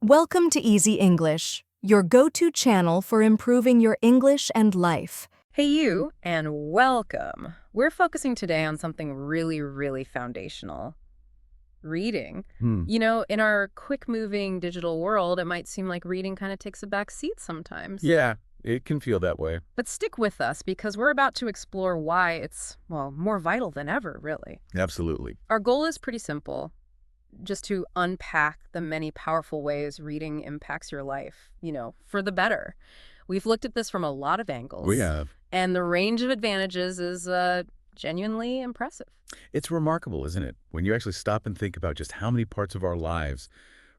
Welcome to Easy English, your go-to channel for improving your English and life. Hey you, and welcome. We're focusing today on something really foundational. Reading. Hmm. In our quick-moving digital world, it might seem like reading kind of takes a back seat sometimes. Yeah, it can feel that way. But stick with us because we're about to explore why it's, well, more vital than ever, really. Absolutely. Our goal is pretty simple, just to unpack the many powerful ways reading impacts your life, for the better. We've looked at this from a lot of angles. We have. And the range of advantages is genuinely impressive. It's remarkable, isn't it? When you actually stop and think about just how many parts of our lives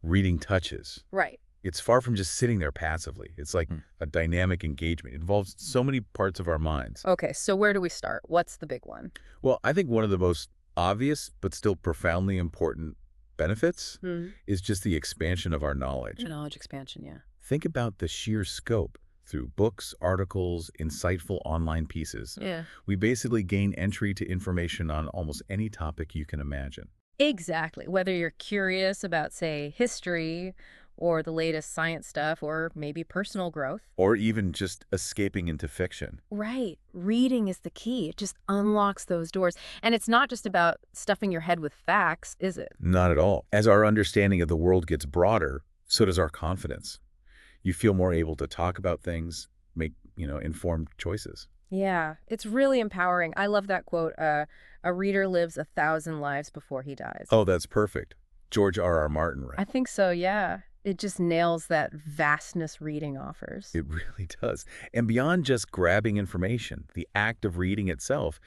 reading touches. Right. It's far from just sitting there passively. It's like a dynamic engagement. It involves so many parts of our minds. Okay, so where do we start? What's the big one? Well, I think one of the most obvious but still profoundly important benefits is just the expansion of our knowledge. Knowledge expansion, yeah. Think about the sheer scope. Through books, articles, insightful online pieces. Yeah. We basically gain entry to information on almost any topic you can imagine. Exactly. Whether you're curious about, say, history or the latest science stuff or maybe personal growth. Or even just escaping into fiction. Right. Reading is the key. It just unlocks those doors. And it's not just about stuffing your head with facts, is it? Not at all. As our understanding of the world gets broader, so does our confidence. You feel more able to talk about things, make, informed choices. Yeah, it's really empowering. I love that quote, a reader lives 1,000 lives before he dies. Oh, that's perfect. George R.R. Martin, right? I think so, yeah. It just nails that vastness reading offers. It really does. And beyond just grabbing information, the act of reading itself,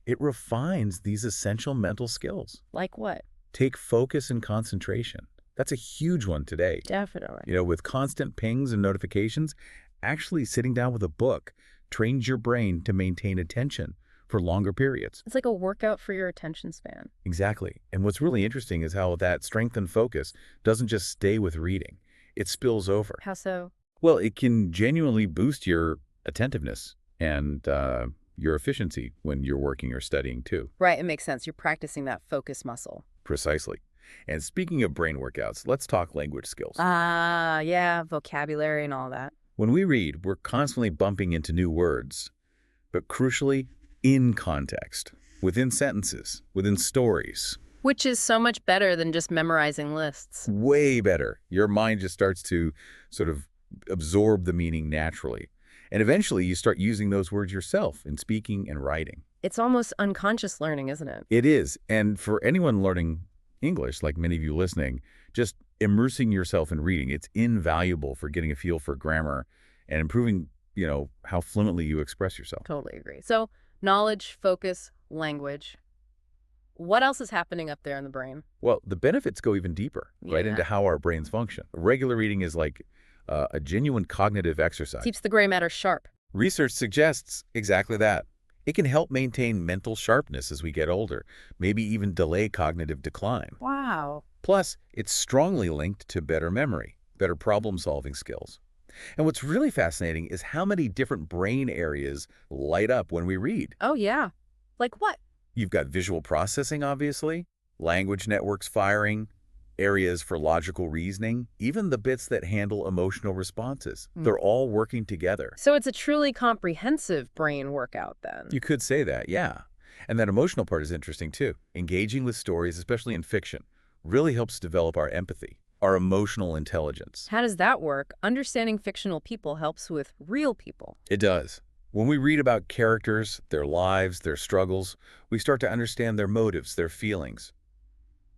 it refines these essential mental skills. Like what? Take focus and concentration. That's a huge one today. Definitely. With constant pings and notifications, actually sitting down with a book trains your brain to maintain attention for longer periods. It's like a workout for your attention span. Exactly. And what's really interesting is how that strengthened focus doesn't just stay with reading. It spills over. How so? Well, it can genuinely boost your attentiveness and your efficiency when you're working or studying too. Right, it makes sense. You're practicing that focus muscle. Precisely. And speaking of brain workouts, let's talk language skills. Ah, yeah, vocabulary and all that. When we read, we're constantly bumping into new words, but crucially, in context, within sentences, within stories. Which is so much better than just memorizing lists. Way better. Your mind just starts to sort of absorb the meaning naturally. And eventually, you start using those words yourself in speaking and writing. It's almost unconscious learning, isn't it? It is. And for anyone learning English, like many of you listening, just immersing yourself in reading, it's invaluable for getting a feel for grammar and improving, how fluently you express yourself. Totally agree. So, knowledge, focus, language. What else is happening up there in the brain? Well, the benefits go even deeper, right Yeah. into how our brains function. Regular reading is like a genuine cognitive exercise. Keeps the gray matter sharp. Research suggests exactly that. It can help maintain mental sharpness as we get older, maybe even delay cognitive decline. Wow. Plus, it's strongly linked to better memory, better problem-solving skills. And what's really fascinating is how many different brain areas light up when we read. Oh, yeah. Like what? You've got visual processing, obviously, language networks firing, areas for logical reasoning, even the bits that handle emotional responses. They're all working together. So it's a truly comprehensive brain workout then. You could say that, yeah. And that emotional part is interesting too. Engaging with stories, especially in fiction, really helps develop our empathy, our emotional intelligence. How does that work? Understanding fictional people helps with real people. It does. When we read about characters, their lives, their struggles, we start to understand their motives, their feelings,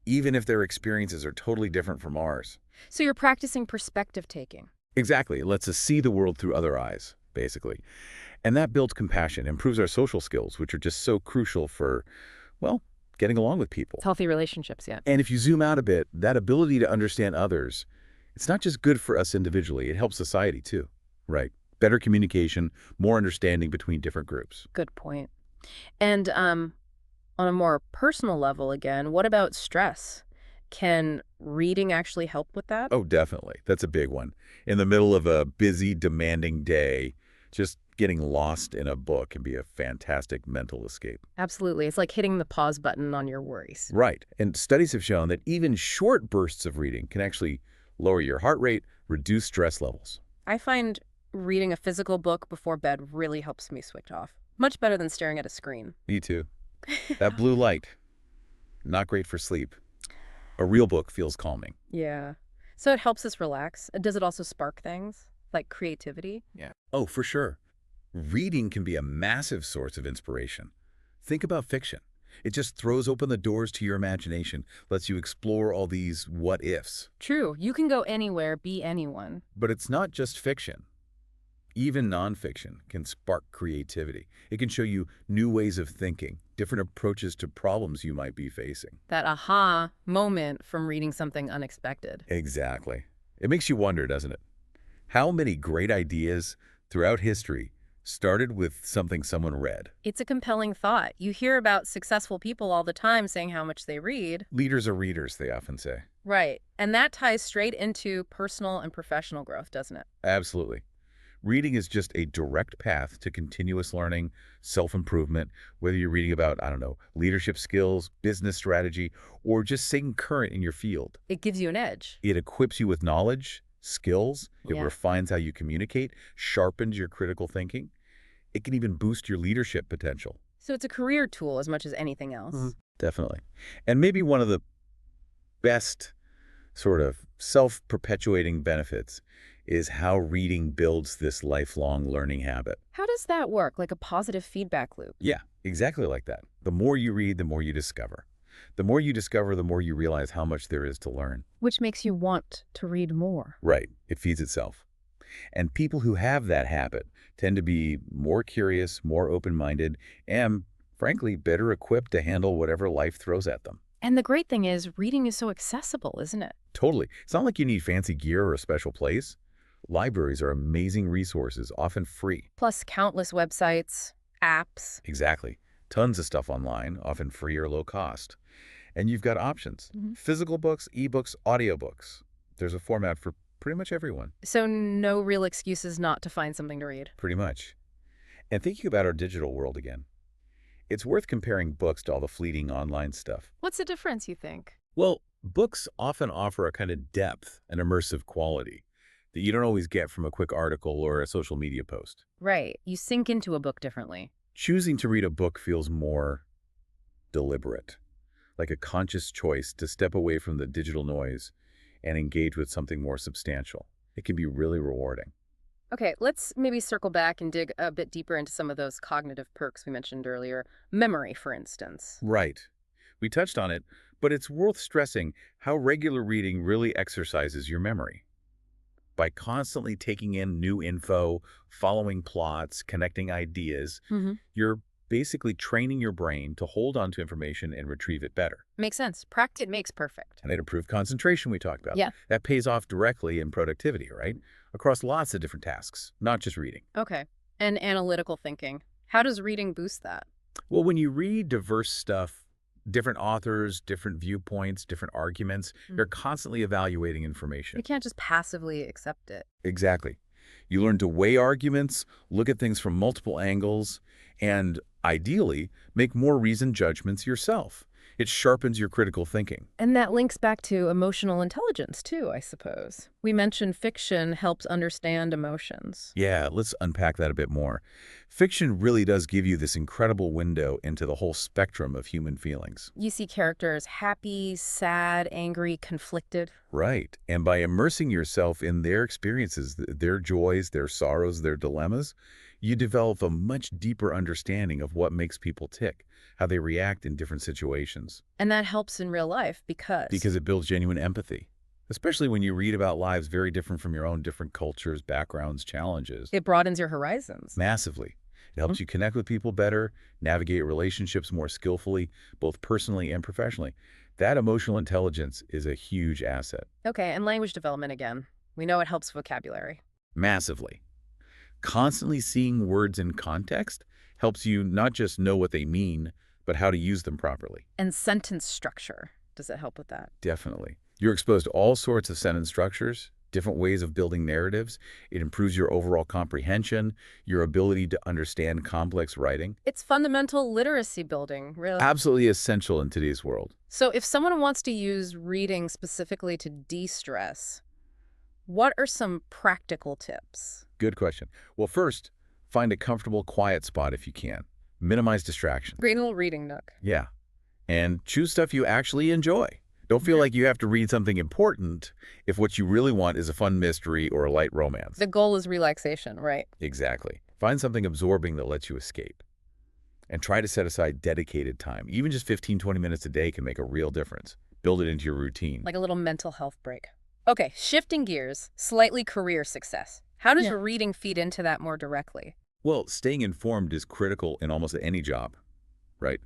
even if their experiences are totally different from ours. So you're practicing perspective taking. Exactly. It lets us see the world through other eyes, basically. And that builds compassion, improves our social skills, which are just so crucial for, well, getting along with people. It's healthy relationships, yeah. And if you zoom out a bit, that ability to understand others, it's not just good for us individually, it helps society too, right? Better communication, more understanding between different groups. Good point. And on a more personal level again, what about stress? Can reading actually help with that? Oh, definitely. That's a big one. In the middle of a busy, demanding day, just getting lost in a book can be a fantastic mental escape. Absolutely. It's like hitting the pause button on your worries. Right. And studies have shown that even short bursts of reading can actually lower your heart rate, reduce stress levels. I find reading a physical book before bed really helps me switch off. Much better than staring at a screen. Me too. That blue light, not great for sleep. A real book feels calming. Yeah. So it helps us relax. Does it also spark things like creativity? Yeah. Oh, for sure. Reading can be a massive source of inspiration. Think about fiction. It just throws open the doors to your imagination, lets you explore all these what-ifs. True. You can go anywhere, be anyone. But it's not just fiction. Even nonfiction can spark creativity. It can show you new ways of thinking, different approaches to problems you might be facing. That aha moment from reading something unexpected. Exactly. It makes you wonder, doesn't it? How many great ideas throughout history started with something someone read? It's a compelling thought. You hear about successful people all the time saying how much they read. Leaders are readers, they often say. Right. And that ties straight into personal and professional growth, doesn't it? Absolutely. Reading is just a direct path to continuous learning, self-improvement, whether you're reading about, I don't know, leadership skills, business strategy, or just staying current in your field. It gives you an edge. It equips you with knowledge, skills, it Yeah. refines how you communicate, sharpens your critical thinking. It can even boost your leadership potential. So it's a career tool as much as anything else. Definitely. And maybe one of the best sort of self-perpetuating benefits is how reading builds this lifelong learning habit. How does that work? Like a positive feedback loop? Yeah, exactly like that. The more you read, the more you discover. The more you discover, the more you realize how much there is to learn. Which makes you want to read more. Right. It feeds itself. And people who have that habit tend to be more curious, more open-minded, and, frankly, better equipped to handle whatever life throws at them. And the great thing is, reading is so accessible, isn't it? Totally. It's not like you need fancy gear or a special place. Libraries are amazing resources, often free. Plus countless websites, apps. Exactly. Tons of stuff online, often free or low cost. And you've got options. Physical books, ebooks, audiobooks. There's a format for pretty much everyone. So no real excuses not to find something to read. Pretty much. And thinking about our digital world again, it's worth comparing books to all the fleeting online stuff. What's the difference, you think? Well, books often offer a kind of depth and immersive quality that you don't always get from a quick article or a social media post. Right. You sink into a book differently. Choosing to read a book feels more deliberate, like a conscious choice to step away from the digital noise and engage with something more substantial. It can be really rewarding. Okay, let's maybe circle back and dig a bit deeper into some of those cognitive perks we mentioned earlier. Memory, for instance. Right. We touched on it, but it's worth stressing how regular reading really exercises your memory. By constantly taking in new info, following plots, connecting ideas, you're basically training your brain to hold on to information and retrieve it better. Makes sense. Practice makes perfect. And it improved concentration we talked about. Yeah. That pays off directly in productivity, right? Across lots of different tasks, not just reading. Okay. And analytical thinking. How does reading boost that? Well, when you read diverse stuff, different authors, different viewpoints, different arguments, you're constantly evaluating information. You can't just passively accept it. Exactly. You learn to weigh arguments, look at things from multiple angles, and ideally, make more reasoned judgments yourself. It sharpens your critical thinking. And that links back to emotional intelligence, too, I suppose. We mentioned fiction helps understand emotions. Yeah, let's unpack that a bit more. Fiction really does give you this incredible window into the whole spectrum of human feelings. You see characters happy, sad, angry, conflicted. Right. And by immersing yourself in their experiences, their joys, their sorrows, their dilemmas, you develop a much deeper understanding of what makes people tick, how they react in different situations. And that helps in real life because... Because it builds genuine empathy, especially when you read about lives very different from your own, different cultures, backgrounds, challenges. It broadens your horizons. Massively. It helps you connect with people better, navigate relationships more skillfully, both personally and professionally. That emotional intelligence is a huge asset. Okay, and language development again. We know it helps vocabulary. Massively. Constantly seeing words in context helps you not just know what they mean, but how to use them properly. And sentence structure. Does it help with that? Definitely. You're exposed to all sorts of sentence structures, different ways of building narratives. It improves your overall comprehension, your ability to understand complex writing. It's fundamental literacy building, really. Absolutely essential in today's world. So if someone wants to use reading specifically to de-stress, What are some practical tips? Good question. Well, first, find a comfortable, quiet spot if you can. Minimize distraction. Great little reading nook. Yeah. And choose stuff you actually enjoy. Don't feel like you have to read something important if what you really want is a fun mystery or a light romance. The goal is relaxation, right? Exactly. Find something absorbing that lets you escape. And try to set aside dedicated time. Even just 15-20 minutes a day can make a real difference. Build it into your routine. Like a little mental health break. Okay, shifting gears, slightly career success. How does reading feed into that more directly? Well, staying informed is critical in almost any job, right?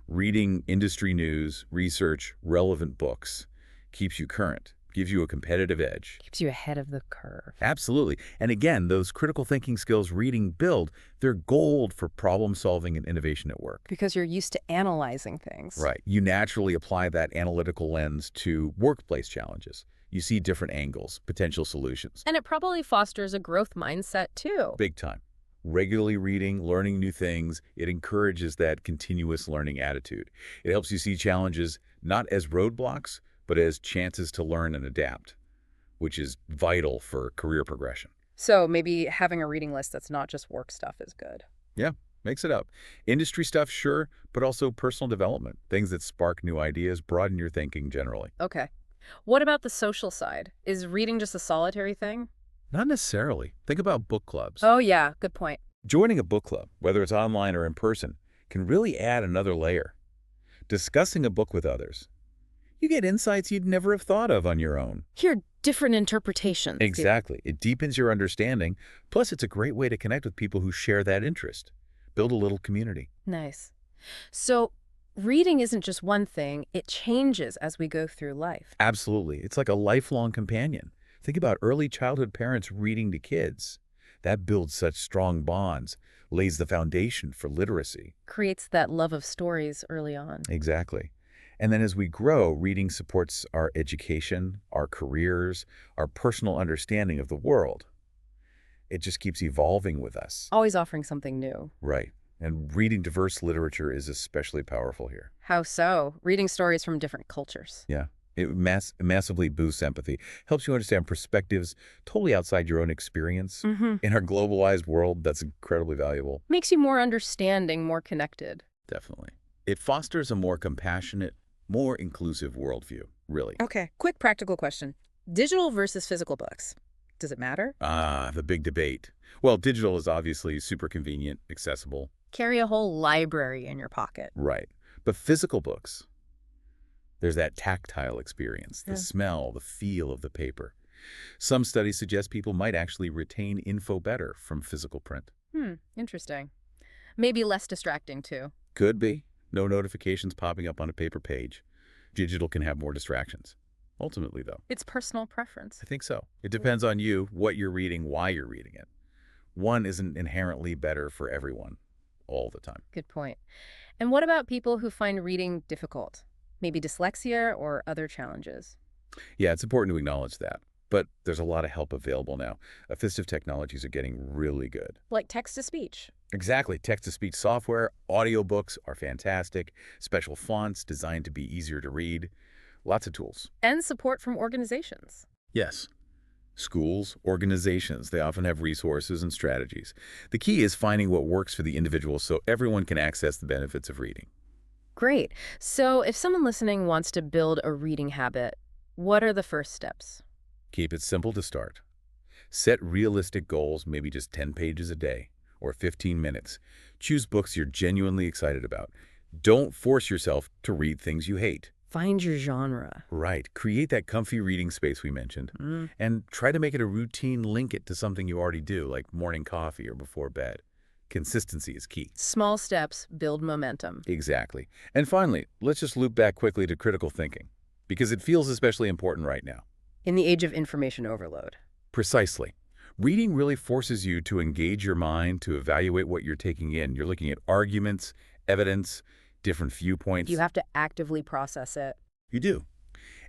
Reading industry news, research, relevant books keeps you current, gives you a competitive edge. Keeps you ahead of the curve. Absolutely. And again, those critical thinking skills reading build, they're gold for problem solving and innovation at work. Because you're used to analyzing things. Right. You naturally apply that analytical lens to workplace challenges. You see different angles, potential solutions. And it probably fosters a growth mindset, too. Big time. Regularly reading, learning new things, it encourages that continuous learning attitude. It helps you see challenges not as roadblocks, but as chances to learn and adapt, which is vital for career progression. So maybe having a reading list that's not just work stuff is good. Yeah, mix it up. Industry stuff, sure, but also personal development, things that spark new ideas, broaden your thinking generally. Okay. What about the social side? Is reading just a solitary thing? Not necessarily. Think about book clubs. Oh, yeah. Good point. Joining a book club, whether it's online or in person, can really add another layer. Discussing a book with others, you get insights you'd never have thought of on your own. Hear different interpretations. Exactly. It deepens your understanding. Plus, it's a great way to connect with people who share that interest. Build a little community. Nice. So reading isn't just one thing. It changes as we go through life. Absolutely. It's like a lifelong companion. Think about early childhood parents reading to kids. That builds such strong bonds, lays the foundation for literacy. Creates that love of stories early on. Exactly. And then as we grow, reading supports our education, our careers, our personal understanding of the world. It just keeps evolving with us. Always offering something new. Right. And reading diverse literature is especially powerful here. How so? Reading stories from different cultures. Yeah. It massively boosts empathy, helps you understand perspectives totally outside your own experience. In our globalized world, that's incredibly valuable. Makes you more understanding, more connected. Definitely. It fosters a more compassionate, more inclusive worldview, really. Okay, quick practical question. Digital versus physical books. Does it matter? Ah, the big debate. Well, digital is obviously super convenient, accessible. Carry a whole library in your pocket. Right. But physical books, there's that tactile experience, the smell, the feel of the paper. Some studies suggest people might actually retain info better from physical print. Interesting. Maybe less distracting, too. Could be. No notifications popping up on a paper page. Digital can have more distractions. Ultimately, though, It's personal preference. I think so. It depends on you, what you're reading, why you're reading it. One isn't inherently better for everyone all the time. Good point. And what about people who find reading difficult? Maybe dyslexia or other challenges? Yeah, it's important to acknowledge that. But there's a lot of help available now. Assistive technologies are getting really good. Like text-to-speech. Exactly. Text-to-speech software, audiobooks are fantastic. Special fonts designed to be easier to read. Lots of tools. And support from organizations. Yes. Schools, organizations, they often have resources and strategies. The key is finding what works for the individual so everyone can access the benefits of reading. Great. So if someone listening wants to build a reading habit, what are the first steps? Keep it simple to start. Set realistic goals, maybe just 10 pages a day or 15 minutes. Choose books you're genuinely excited about. Don't force yourself to read things you hate. Find your genre. Right. Create that comfy reading space we mentioned. And try to make it a routine. Link it to something you already do, like morning coffee or before bed. Consistency is key. Small steps build momentum. Exactly. And finally, let's just loop back quickly to critical thinking, because it feels especially important right now. In the age of information overload. Precisely. Reading really forces you to engage your mind, to evaluate what you're taking in. You're looking at arguments, evidence, different viewpoints. You have to actively process it. You do.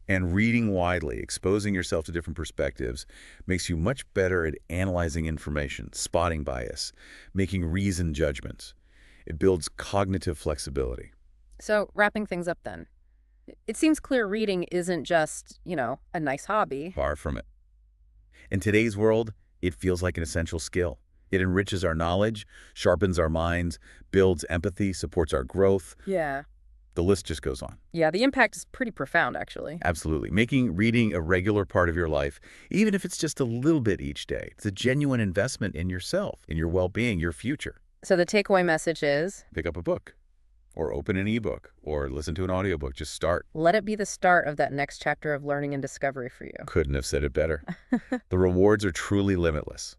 And reading widely, exposing yourself to different perspectives, makes you much better at analyzing information, spotting bias, making reasoned judgments. It builds cognitive flexibility. So wrapping things up then. It seems clear reading isn't just, a nice hobby. Far from it. In today's world, it feels like an essential skill. It enriches our knowledge, sharpens our minds, builds empathy, supports our growth. Yeah. The list just goes on. Yeah, the impact is pretty profound, actually. Absolutely. Making reading a regular part of your life, even if it's just a little bit each day, it's a genuine investment in yourself, in your well-being, your future. So the takeaway message is, Pick up a book, or open an ebook, or listen to an audiobook. Just start. let it be the start of that next chapter of learning and discovery for you. Couldn't have said it better. The rewards are truly limitless.